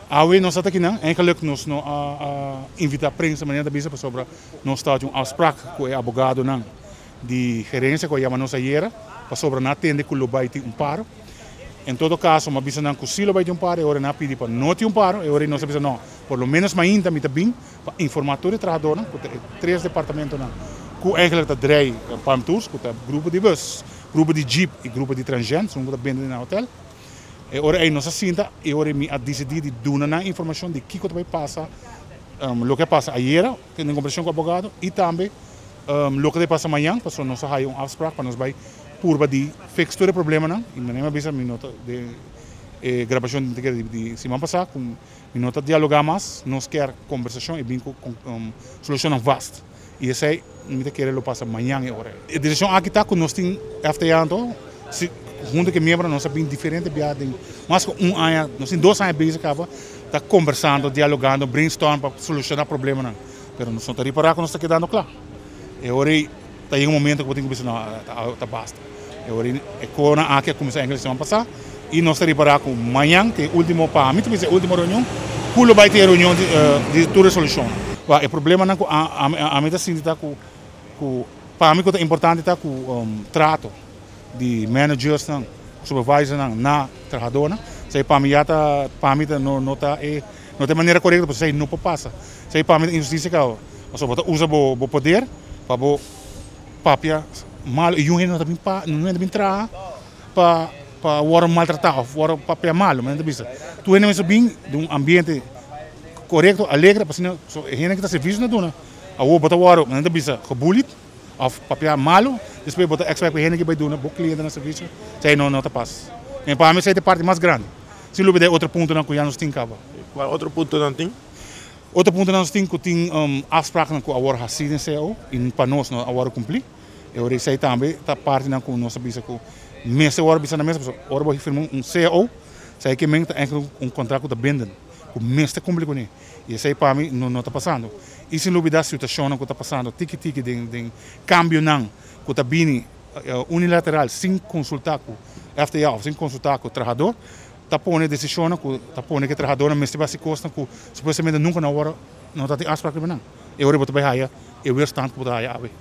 We nós aqui não, eigenlijk nós não invita a prensa maneira da bisa sobre nós está um afspraak com o advogado não de gerência com a nossa iera para sobre na atende com o baita paro. Em todo caso, uma bisa não com silo baita paro, eu na pedi para não ter paro, eu não sabia não, por lo menos mais ainda me tá bem para informar o trabalhador não, com três departamentos não, com eigenlijk dat drie palm tours, com grupo de bus, grupo de jeep e grupo de transgentes, um grupo bem no hotel. E ora aí nossa cinta, e ora me a decidir de dar na informação de que vai passar, o que passa ayer, que em conversação com o advogado, e também o que passa amanhã, para nós fazer afspraak, para nós vai purba de fixar o problema não, e na mesma vez a minota de gravação de semana passada, com minota dialogar mais, nós quer conversação e bem com solução vasta. E esse aí, não quer lo passa amanhã e ora. A direção aqui está com nós tem afterando, junto que membro nós bem diferente biadem mas com ano nós tem 2 anos base acaba tá conversando dialogando brainstorm para solucionar problema não pero nós não reparar que nós está quedando claro e ora tá em momento que eu tenho que pensar tá basta e ora é quando aqui começar a inglês semana passada e nós reparar com amanhã que último para mim também é última reunião pulo vai ter reunião de toda solução o problema não a meta sim tá com para mim que é importante tá com trato de managers não, supervisor não, na trabalhador não, sei para mim não tem maneira correta para sei não passa, sei para mim injustiça que usa o poder para o papia mal e não é bem tra para o war maltratado, o papia mal, mas não bisa. Tu é mesmo bem de ambiente correto, alegre, para senão gente que está serviço na dona, a o botar war, mas não bisa, gebulit of papia malo, depois botar expert para gente que vai dar um cliente na serviço, sei não tá passa. E para mim essa é a parte mais grande. Se não der outro ponto não que já nós tem cava. Qual outro ponto não tem? Outro ponto nós tem que tem afspraak com a hora assim CEO e para nós não a hora cumprir. Eu sei também tá parte não com nossa bisa com mês hora bisa na mesa, hora vai firmar CEO, sei que men tá contrato da benden. O mês está complicado né. E esse aí para mim não está passando. E se não der a situação que está passando, tique de cambio não, que está bem unilateral, sem consultar com o FTA, sem consultar com o trabalhador, está pondo a decisão que está pondo que o trabalhador mas se vai se costa que supostamente nunca na hora não está afspraak não. Eu vou botar aí, eu vou estar com botar aí.